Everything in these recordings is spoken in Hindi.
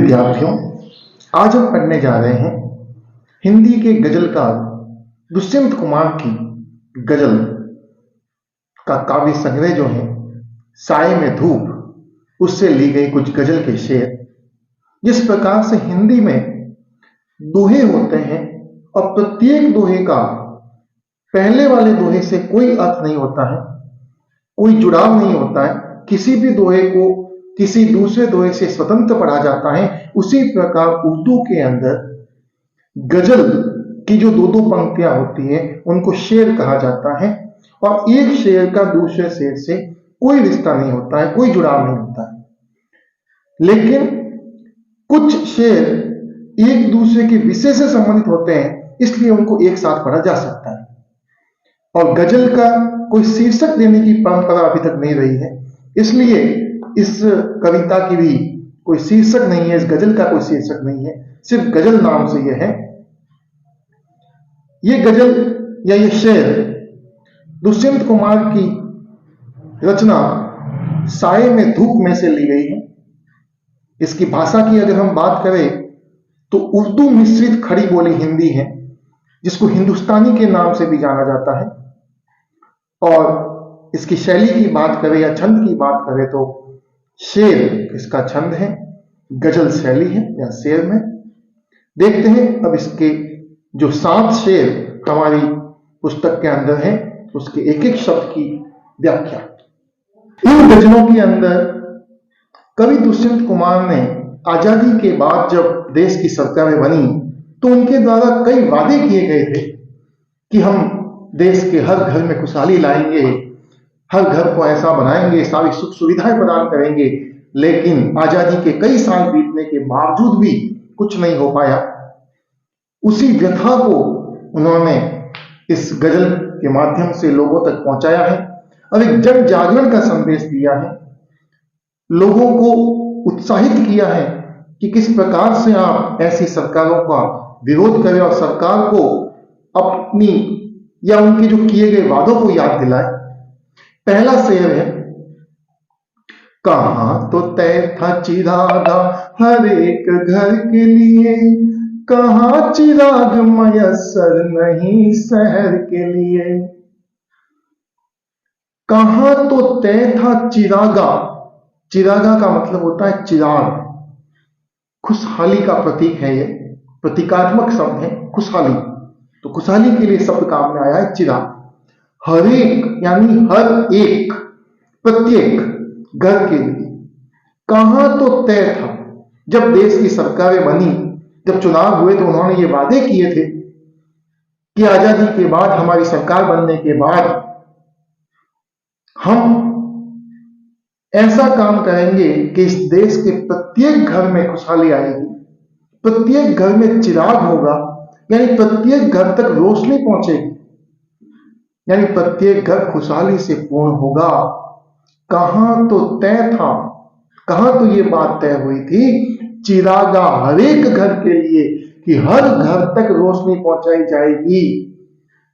विद्यार्थियों, आज हम पढ़ने जा रहे हैं हिंदी के गजलकार दुष्यंत कुमार की गजल का काव्य संग्रह जो है साए में धूप, उससे ली गई कुछ गजल के शेर। जिस प्रकार से हिंदी में दोहे होते हैं और प्रत्येक दोहे का पहले वाले दोहे से कोई अर्थ नहीं होता है, कोई जुड़ाव नहीं होता है, किसी भी दोहे को किसी दूसरे दोहे से स्वतंत्र पढ़ा जाता है। उसी प्रकार उर्दू के अंदर गजल की जो दो दो पंक्तियां होती है उनको शेर कहा जाता है और एक शेर का दूसरे शेर से कोई रिश्ता नहीं होता है, कोई जुड़ाव नहीं होता है। लेकिन कुछ शेर एक दूसरे के विषय से संबंधित होते हैं, इसलिए उनको एक साथ पढ़ा जा सकता है। और गजल का कोई शीर्षक देने की परंपरा अभी तक नहीं रही है, इसलिए इस कविता की भी कोई शीर्षक नहीं है, इस गजल का कोई शीर्षक नहीं है, सिर्फ गजल नाम से यह है। ये गजल या ये शेर दुष्यंत कुमार की रचना साए में धूप में से ली गई है। इसकी भाषा की अगर हम बात करें तो उर्दू मिश्रित खड़ी बोली हिंदी है, जिसको हिंदुस्तानी के नाम से भी जाना जाता है। और इसकी शैली की बात करें या छंद की बात करें तो शेर इसका छंद है, गजल शैली है या शेर में। देखते हैं अब इसके जो 7 शेर हमारी पुस्तक के अंदर है, उसके एक एक शब्द की व्याख्या। इन गजलों के अंदर कवि दुष्यंत कुमार ने आजादी के बाद जब देश की सरकारें बनी तो उनके द्वारा कई वादे किए गए थे कि हम देश के हर घर में खुशहाली लाएंगे, हर घर को ऐसा बनाएंगे, सारी सुख सुविधाएं प्रदान करेंगे। लेकिन आजादी के कई साल बीतने के बावजूद भी कुछ नहीं हो पाया। उसी व्यथा को उन्होंने इस गजल के माध्यम से लोगों तक पहुंचाया है और एक जन जागरण का संदेश दिया है, लोगों को उत्साहित किया है कि किस प्रकार से आप ऐसी सरकारों का विरोध करें और सरकार को अपनी या उनके जो किए गए वादों को याद दिलाए। पहला शेर है, कहां तो तय था चिरागा हर एक घर के लिए, कहां चिराग मयसर नहीं शहर के लिए। कहां तो तय था चिरागा, चिरागा का मतलब होता है चिराग, खुशहाली का प्रतीक है, ये प्रतीकात्मक शब्द है खुशहाली। तो खुशहाली के लिए शब्द काम में आया है चिराग। हर एक यानी हर एक, प्रत्येक घर के लिए। कहां तो तय था, जब देश की सरकारें बनी, जब चुनाव हुए तो उन्होंने ये वादे किए थे कि आजादी के बाद, हमारी सरकार बनने के बाद हम ऐसा काम करेंगे कि इस देश के प्रत्येक घर में खुशहाली आएगी, प्रत्येक घर में चिराग होगा, यानी प्रत्येक घर तक रोशनी पहुंचेगी, यानी प्रत्येक घर खुशहाली से पूर्ण होगा। कहां तो तय था, कहां तो ये बात तय हुई थी, चिरागा हर एक घर के लिए, कि हर घर तक रोशनी पहुंचाई जाएगी,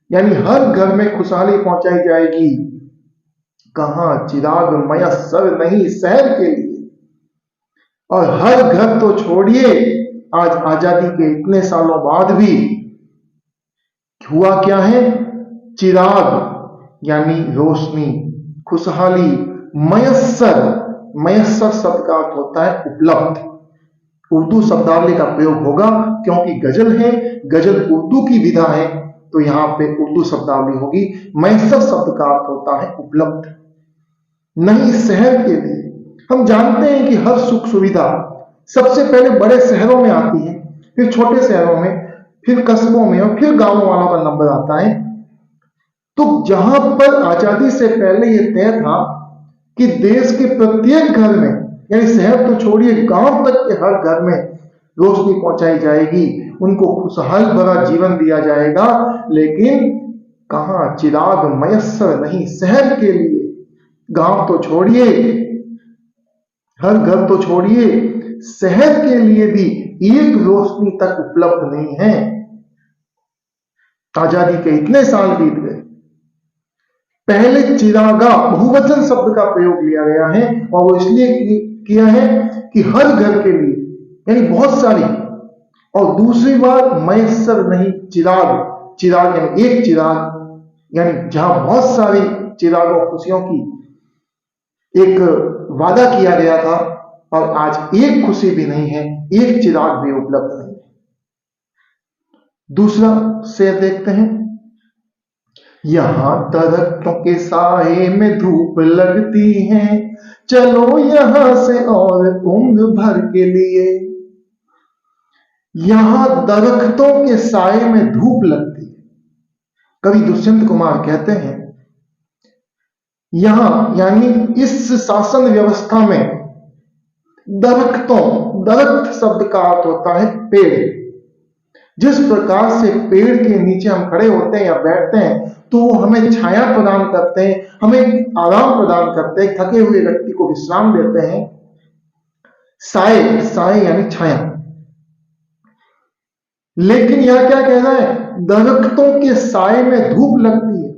यानी हर घर में खुशहाली पहुंचाई जाएगी। कहां चिराग मयस्सर नहीं शहर के लिए। और हर घर तो छोड़िए, आज आजादी के इतने सालों बाद भी हुआ क्या है, चिराग यानी रोशनी, खुशहाली, मयस्सर, मयस्सर शब्द का अर्थ होता है उपलब्ध। उर्दू शब्दावली का प्रयोग होगा क्योंकि गजल है, गजल उर्दू की विधा है, तो यहां पे उर्दू शब्दावली होगी। मयस्सर शब्द का अर्थ होता है उपलब्ध, नहीं शहर के लिए। हम जानते हैं कि हर सुख सुविधा सबसे पहले बड़े शहरों में आती है, फिर छोटे शहरों में, फिर कस्बों में और फिर गांवों वालों का नंबर आता है। तो जहां पर आजादी से पहले यह तय था कि देश के प्रत्येक घर में, यानी शहर तो छोड़िए गांव तक के हर घर में रोशनी पहुंचाई जाएगी, उनको खुशहाल भरा जीवन दिया जाएगा। लेकिन कहां चिराग मयस्सर नहीं शहर के लिए। गांव तो छोड़िए, हर घर तो छोड़िए, शहर के लिए भी एक रोशनी तक उपलब्ध नहीं है। आजादी के इतने साल बीत गए। पहले चिरागा बहुवचन शब्द का प्रयोग लिया गया है और वो इसलिए किया है कि हर घर के लिए, यानी बहुत सारी। और दूसरी बार मयस्सर नहीं चिराग, चिराग यानी एक चिराग, यानी जहां बहुत सारी चिरागों खुशियों की एक वादा किया गया था और आज एक खुशी भी नहीं है, एक चिराग भी उपलब्ध नहीं है। दूसरा शेर देखते हैं, यहां दरख्तों के साए में धूप लगती है, चलो यहां से और उम्र भर के लिए। यहां दरख्तों के साए में धूप लगती है। कवि दुष्यंत कुमार कहते हैं यहां यानी इस शासन व्यवस्था में दरख्तों, दरख्त शब्द का अर्थ होता है पेड़। जिस प्रकार से पेड़ के नीचे हम खड़े होते हैं या बैठते हैं तो वो हमें छाया प्रदान करते हैं, हमें आराम प्रदान करते हैं, थके हुए व्यक्ति को विश्राम देते हैं। साए, साए यानी छाया। लेकिन यह क्या कह रहा है, दरख्तों के साए में धूप लगती है,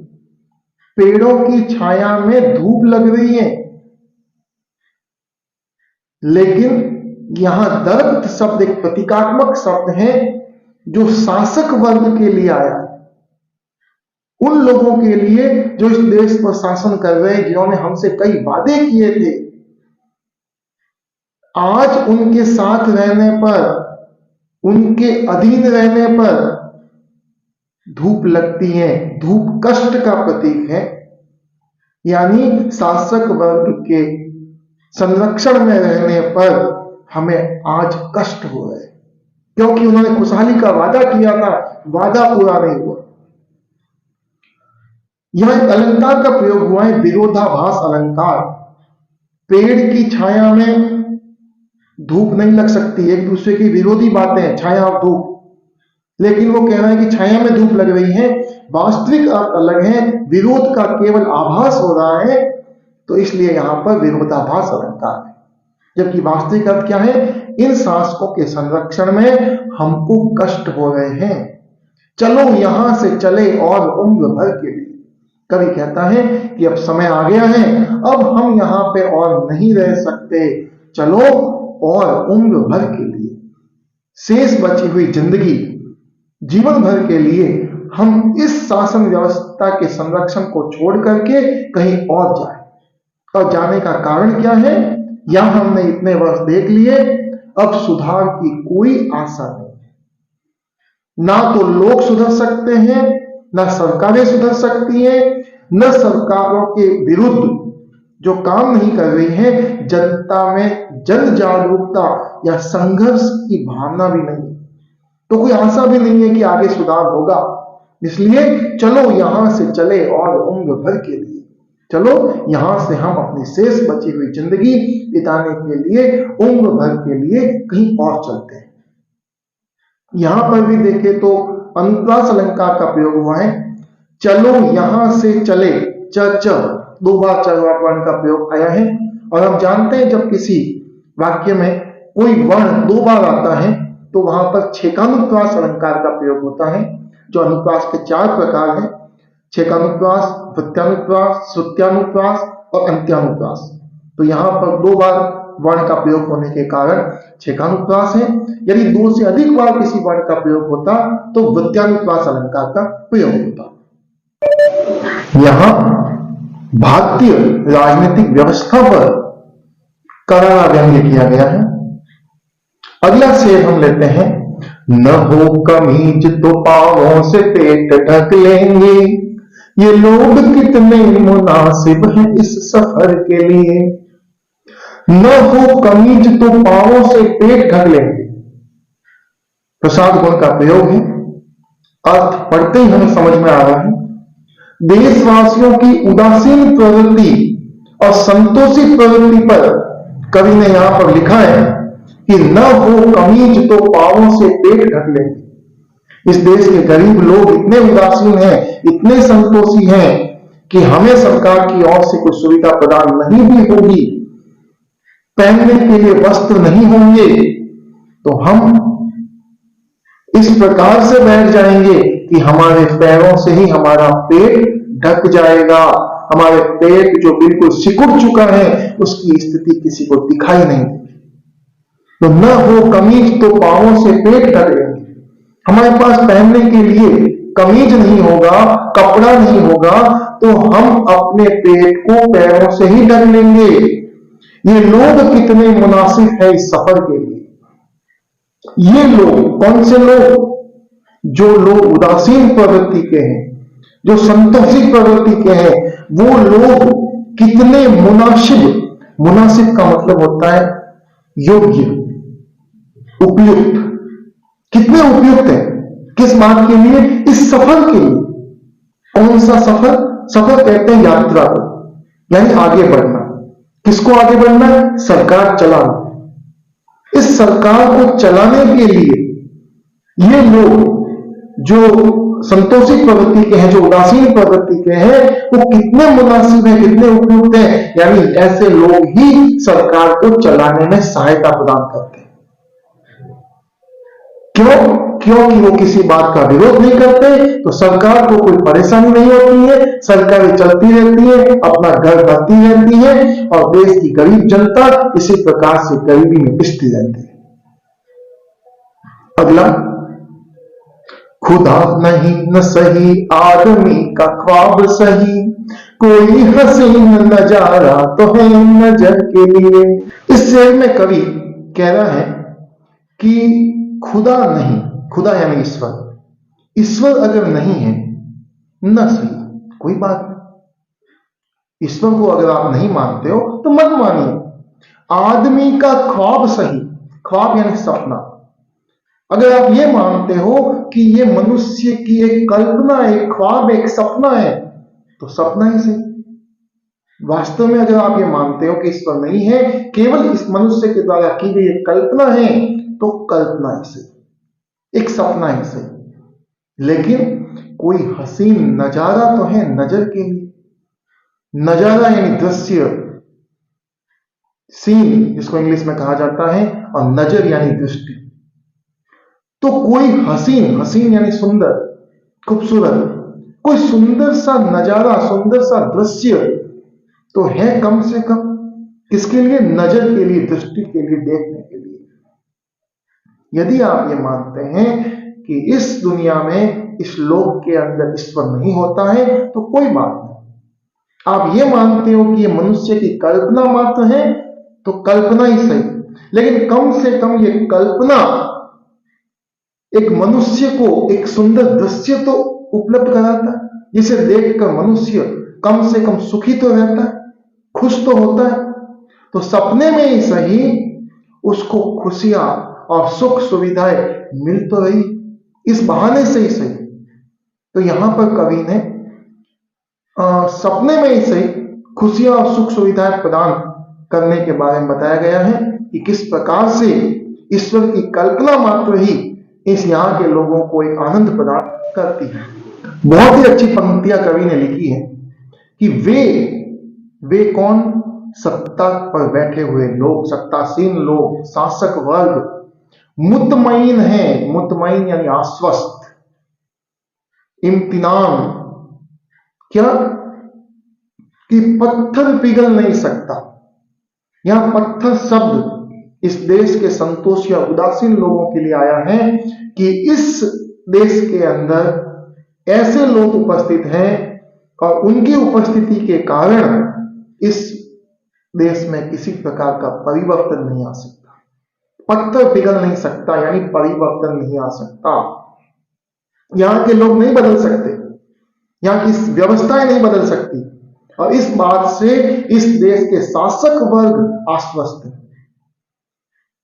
पेड़ों की छाया में धूप लग रही है। लेकिन यहां दरख्त शब्द एक प्रतीकात्मक शब्द है जो शासक वर्ग के लिए आया है, उन लोगों के लिए जो इस देश पर शासन कर रहे हैं, जिन्होंने हमसे कई वादे किए थे। आज उनके साथ रहने पर, उनके अधीन रहने पर धूप लगती है। धूप कष्ट का प्रतीक है, यानी शासक वर्ग के संरक्षण में रहने पर हमें आज कष्ट हो रहे हैं, क्योंकि उन्होंने खुशहाली का वादा किया था, वादा पूरा नहीं हुआ। यह एक अलंकार का प्रयोग हुआ है, विरोधाभास अलंकार। पेड़ की छाया में धूप नहीं लग सकती, एक दूसरे की विरोधी बातें हैं, छाया और धूप। लेकिन वो कह रहे हैं कि छाया में धूप लग रही है, वास्तविक अर्थ अलग है, विरोध का केवल आभास हो रहा है, तो इसलिए यहां पर विरोधाभास अलंकार है। जबकि वास्तविक अर्थ क्या है, इन शासकों के संरक्षण में हमको कष्ट हो रहे हैं, चलो यहां से चले और उम्र भर के लिए। कवि कहता है कि अब समय आ गया है, अब हम यहां पे और नहीं रह सकते, चलो और उम्र भर के लिए, शेष बची हुई जिंदगी, जीवन भर के लिए हम इस शासन व्यवस्था के संरक्षण को छोड़ करके कहीं और जाए। और जाने का कारण क्या है, यहां हमने इतने वर्ष देख लिए, अब सुधार की कोई आशा नहीं है। ना तो लोग सुधर सकते हैं, ना सरकारें सुधर सकती हैं, न सरकारों के विरुद्ध जो काम नहीं कर रही है, जनता में जन जागरूकता या संघर्ष की भावना भी नहीं, तो कोई आशा भी नहीं है कि आगे सुधार होगा। इसलिए चलो यहां से चले और उम्र भर के लिए, चलो यहां से हम अपनी शेष बची हुई जिंदगी बिताने के लिए, उम्र भर के लिए कहीं और चलते हैं। यहां पर भी देखें तो अनुप्रास अलंकार का प्रयोग हुआ है, चलो यहां से चले, च दो बार वर्ण का प्रयोग आया है। और हम जानते हैं जब किसी वाक्य में कोई वर्ण दो बार आता है तो वहां पर छेकानुप्रास अलंकार का प्रयोग होता है, जो अनुप्रास के 4 प्रकार हैं, छेकानुप्रास, वृत्त्यानुप्रास, श्रुत्यानुप्रास और अंत्यानुप्रास। तो यहां पर 2 बार वर्ण का प्रयोग होने के कारण छेकानुप्रास है। यदि 2 से अधिक बार किसी वर्ण का प्रयोग होता तो वृत्त्यानुप्रास अलंकार का प्रयोग होता। यहां भारतीय राजनीतिक व्यवस्था पर करारा व्यंग्य किया गया है। अगला शेर हम लेते हैं, न हो कमीज तो पांवों से पेट ढक लेंगे, ये लोग कितने मुनासिब हैं इस सफर के लिए। न हो कमीज तो पांवों से पेट ढक लेंगे, प्रसाद गुण का प्रयोग है। अर्थ पढ़ते ही हमें समझ में आ रहा है, देशवासियों की उदासीन प्रवृत्ति और संतोषी प्रवृत्ति पर कवि ने यहां पर लिखा है कि न हो कमीज तो पांवों से पेट ढक लेंगे। इस देश के गरीब लोग इतने उदासीन हैं, इतने संतोषी हैं कि हमें सरकार की ओर से कोई सुविधा प्रदान नहीं भी होगी, पहनने के लिए वस्त्र नहीं होंगे, तो हम इस प्रकार से बैठ जाएंगे कि हमारे पैरों से ही हमारा पेट ढक जाएगा। हमारे पेट जो बिल्कुल सिकुड़ चुका है, उसकी स्थिति किसी को दिखाई नहीं देगी। तो न हो कमीज तो पांवों से पेट ढकेंगे। हमारे पास पहनने के लिए कमीज नहीं होगा, कपड़ा नहीं होगा, तो हम अपने पेट को पैरों से ही ढक लेंगे। ये लोग कितने मुनासिब है इस सफर के लिए। ये लोग कौन से लोग? जो लोग उदासीन प्रवृत्ति के हैं, जो संतोषी प्रवृत्ति के हैं, वो लोग कितने मुनासिब। मुनासिब का मतलब होता है योग्य, उपयुक्त। कितने उपयुक्त है? किस बात के लिए? इस सफर के लिए। कौन सा सफर? सफर कहते हैं यात्रा को, यानी आगे बढ़ना। किसको आगे बढ़ना? सरकार चलाना। इस सरकार को चलाने के लिए ये लोग जो संतोषी प्रवृत्ति के हैं, जो उदासीन प्रवृत्ति के हैं, वो कितने मुनासिब हैं, कितने उपयुक्त हैं। यानी ऐसे लोग ही सरकार को चलाने में सहायता प्रदान करते हैं। क्यों? क्योंकि वो किसी बात का विरोध नहीं करते, तो सरकार को कोई परेशानी नहीं होती है, सरकारें चलती रहती है, अपना घर भरती रहती है, और देश की गरीब जनता इसी प्रकार से गरीबी में पिसती रहती है। अगला, खुदा नहीं न सही आदमी का ख्वाब सही, कोई हसीन नजारा तो है नजर के लिए। इस शेर में कवि कह रहा है कि खुदा नहीं, खुदा यानी ईश्वर, ईश्वर अगर नहीं है न सही, कोई बात नहीं। ईश्वर को अगर आप नहीं मानते हो तो मत मानिए। आदमी का ख्वाब सही, ख्वाब यानी सपना। अगर आप ये मानते हो कि ये मनुष्य की एक कल्पना, एक ख्वाब, एक सपना है, तो सपना ही सही। वास्तव में अगर आप ये मानते हो कि ईश्वर नहीं है, केवल इस मनुष्य के द्वारा की गई एक कल्पना है, तो कल्पना ही सही, एक सपना ही सही। लेकिन कोई हसीन नजारा तो है नजर के लिए। नजारा यानी दृश्य, सीन जिसको इंग्लिश में कहा जाता है, और नजर यानी दृष्टि। तो कोई हसीन, हसीन यानी सुंदर, खूबसूरत, कोई सुंदर सा नजारा, सुंदर सा दृश्य तो है कम से कम। किसके लिए? नजर के लिए, दृष्टि के लिए, देखने के लिए। यदि आप ये मानते हैं कि इस दुनिया में, इस लोक के अंदर ईश्वर नहीं होता है, तो कोई बात नहीं। आप ये मानते हो कि ये मनुष्य की कल्पना मात्र है, तो कल्पना ही सही। लेकिन कम से कम ये कल्पना एक मनुष्य को एक सुंदर दृश्य तो उपलब्ध कराता है, जिसे देखकर मनुष्य कम से कम सुखी तो रहता है, खुश तो होता है। तो सपने में ही सही उसको खुशियां और सुख सुविधाएं मिल तो रही, इस बहाने से ही सही। तो यहां पर कवि ने सपने में ही सही खुशियां और सुख सुविधाएं प्रदान करने के बारे में बताया गया है कि किस प्रकार से ईश्वर की कल्पना मात्र ही इस यहाँ के लोगों को एक आनंद प्रदान करती है। बहुत ही अच्छी पंक्तियां कवि ने लिखी है कि वे कौन? सत्ता पर बैठे हुए लोग, सत्तासीन लोग, शासक वर्ग मुतमईन है। मुतमईन यानी आश्वस्त, इम्तिनान, क्या? कि पत्थर पिघल नहीं सकता। यहां पत्थर शब्द इस देश के संतोष या उदासीन लोगों के लिए आया है कि इस देश के अंदर ऐसे लोग उपस्थित हैं और उनकी उपस्थिति के कारण इस देश में किसी प्रकार का परिवर्तन नहीं आ सकता। पत्थर पिघल नहीं सकता, यानी परिवर्तन नहीं आ सकता। यहां के लोग नहीं बदल सकते, यहां की व्यवस्थाएं नहीं बदल सकती, और इस बात से इस देश के शासक वर्ग आश्वस्त है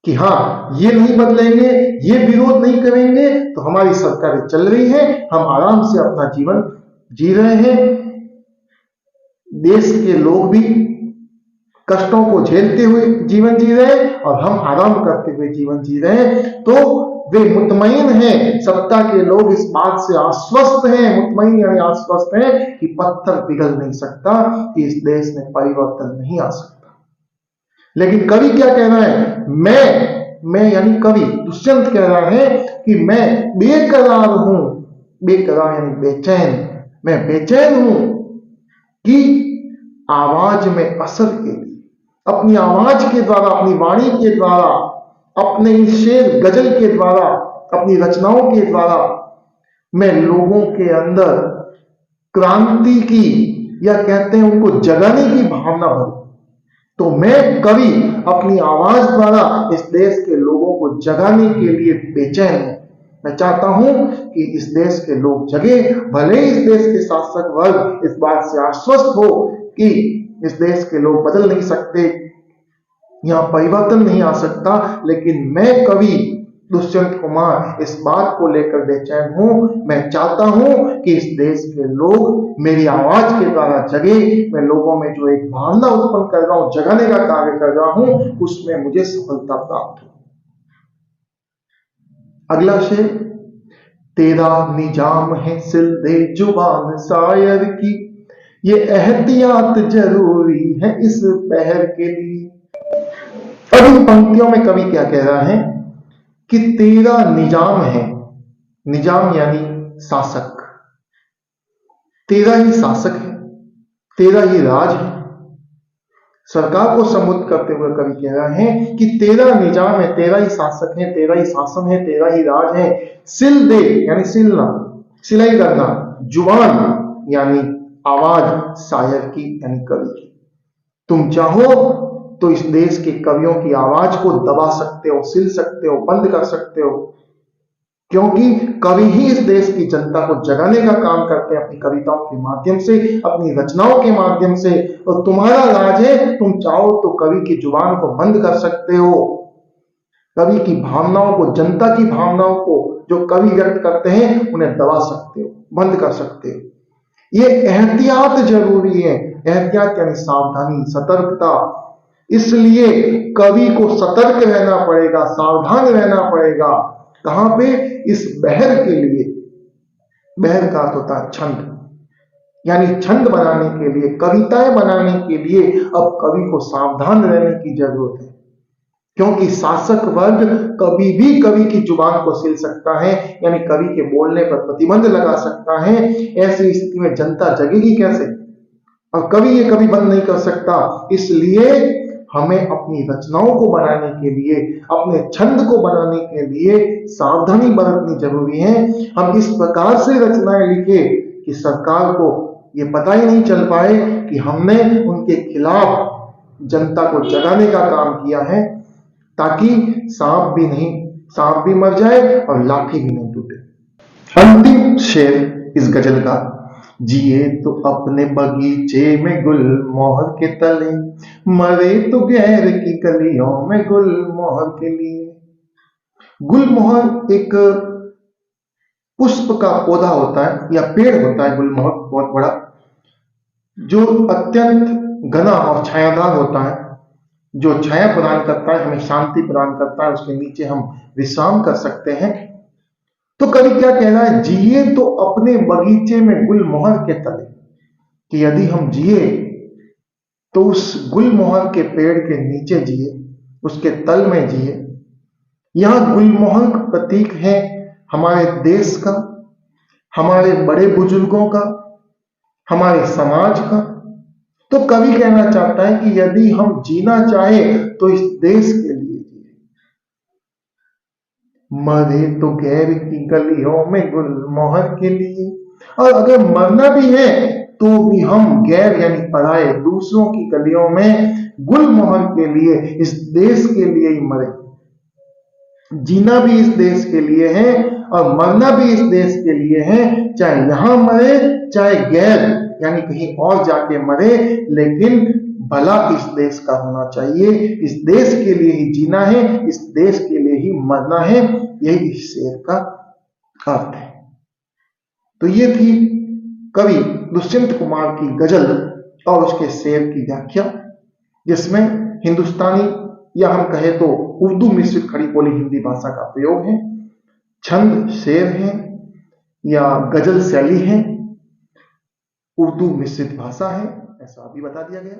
कि हां, ये नहीं बदलेंगे, ये विरोध नहीं करेंगे, तो हमारी सरकारें चल रही है, हम आराम से अपना जीवन जी रहे हैं। देश के लोग भी कष्टों को झेलते हुए जीवन जी रहे हैं और हम आराम करते हुए जीवन जी रहे हैं। तो वे मुतमईन हैं, सत्ता के लोग इस बात से आश्वस्त हैं, मुतमईन यानी आश्वस्त हैं कि पत्थर पिघल नहीं सकता, कि इस देश में परिवर्तन नहीं आ सकता। लेकिन कवि क्या कह रहा है? मैं यानी कवि दुष्यंत कह रहा है कि मैं बेकरार हूं। बेकरार यानी बेचैन। मैं बेचैन हूं कि आवाज में असर के लिए, अपनी आवाज के द्वारा, अपनी वाणी के द्वारा अपने इस शेर गजल के द्वारा, अपनी रचनाओं के द्वारा मैं लोगों के अंदर क्रांति की, या कहते हैं उनको जगाने की भावना भरूं। तो मैं कवि अपनी आवाज द्वारा इस देश के लोगों को जगाने के लिए बेचैन हूं। मैं चाहता हूं कि इस देश के लोग जगे, भले ही इस देश के शासक वर्ग इस बात से आश्वस्त हो कि इस देश के लोग बदल नहीं सकते, यहां परिवर्तन नहीं आ सकता, लेकिन मैं कवि दुष्यंत कुमार इस बात को लेकर बेचैन हूं। मैं चाहता हूं कि इस देश के लोग मेरी आवाज के द्वारा जगे। मैं लोगों में जो एक भावना उत्पन्न कर रहा हूं, जगाने का कार्य कर रहा हूं, उसमें मुझे सफलता प्राप्त हो। अगला शेर, तेरा निजाम है सिलदे जुबान शायर की, ये एहतियात जरूरी है इस पहर के लिए। अब इन पंक्तियों में कवि क्या कह रहा है कि तेरा निजाम है, निजाम यानी शासक, तेरा ही शासक है, तेरा ही राज है। सरकार को संबोधित करते हुए कवि कह रहा है कि तेरा निजाम है, तेरा ही शासक है, तेरा ही शासन है, तेरा ही राज है। सिल दे यानी सिलना, सिलाई करना, जुबान यानी आवाज शायर की यानी कवि की। तुम चाहो तो इस देश के कवियों की आवाज को दबा सकते हो, सिल सकते हो, बंद कर सकते हो, क्योंकि कवि ही इस देश की जनता को जगाने का काम करते हैं अपनी कविताओं के माध्यम से, अपनी रचनाओं के माध्यम से। और तुम्हारा राज है, तुम चाहो तो कवि की जुबान को बंद कर सकते हो, कवि की भावनाओं को, जनता की भावनाओं को जो कवि व्यक्त करते हैं उन्हें दबा सकते हो, बंद कर सकते हो। ये एहतियात जरूरी है। एहतियात यानी सावधानी, सतर्कता। इसलिए कवि को सतर्क रहना पड़ेगा, सावधान रहना पड़ेगा। कहां पे? इस बहर के लिए। बहर का अर्थ होता है छंद, यानी छंद बनाने के लिए, कविताएं बनाने के लिए अब कवि को सावधान रहने की जरूरत है, क्योंकि शासक वर्ग कभी भी कवि की जुबान को सिल सकता है, यानी कवि के बोलने पर प्रतिबंध लगा सकता है। ऐसी स्थिति में जनता जगेगी कैसे? और कवि ये कभी बंद नहीं कर सकता। इसलिए हमें अपनी रचनाओं को बनाने के लिए, अपने छंद को बनाने के लिए सावधानी बरतनी जरूरी है। हम इस प्रकार से रचनाएं लिखे कि सरकार को ये पता ही नहीं चल पाए कि हमने उनके खिलाफ जनता को जगाने का काम किया है, ताकि सांप भी मर जाए और लाठी भी नहीं टूटे। अंतिम शेर इस गजल का, जिए तो अपने बगीचे में गुल मोहर के तले, मरे तो गैर की गलियों में गुल मोहर के लिए। गुल मोहर एक पुष्प का पौधा होता है या पेड़ होता है, गुल मोहर बहुत बड़ा, जो अत्यंत घना और छायादार होता है, जो छाया प्रदान करता है, हमें शांति प्रदान करता है, उसके नीचे हम विश्राम कर सकते हैं। तो कवि क्या कह रहा है? जिए तो अपने बगीचे में गुल मोहर के तले, कि यदि हम जिए तो उस गुल मोहर के पेड़ के नीचे जिए, उसके तल में जिए। यह गुल मोहर प्रतीक है हमारे देश का, हमारे बड़े बुजुर्गों का, हमारे समाज का। तो कवि कहना चाहता है कि यदि हम जीना चाहे तो इस देश के लिए जिए। मरे तो गैर की गलियों में गुल मोहर के लिए, और अगर मरना भी है तो भी हम गैर यानी पराए, दूसरों की गलियों में गुल मोहर के लिए, इस देश के लिए ही मरे। जीना भी इस देश के लिए है और मरना भी इस देश के लिए है, चाहे यहां मरे चाहे गैर यानी कहीं और जाके मरे, लेकिन भला इस देश का होना चाहिए। इस देश के लिए ही जीना है, इस देश के लिए ही मरना है, यही इस शेर का अर्थ है। तो ये थी कवि दुष्यंत कुमार की गजल और उसके शेर की व्याख्या, जिसमें हिंदुस्तानी या हम कहे तो उर्दू मिश्रित खड़ी बोली हिंदी भाषा का प्रयोग है, छंद शेर है या गजल शैली है, उर्दू मिश्रित भाषा है, ऐसा अभी बता दिया गया।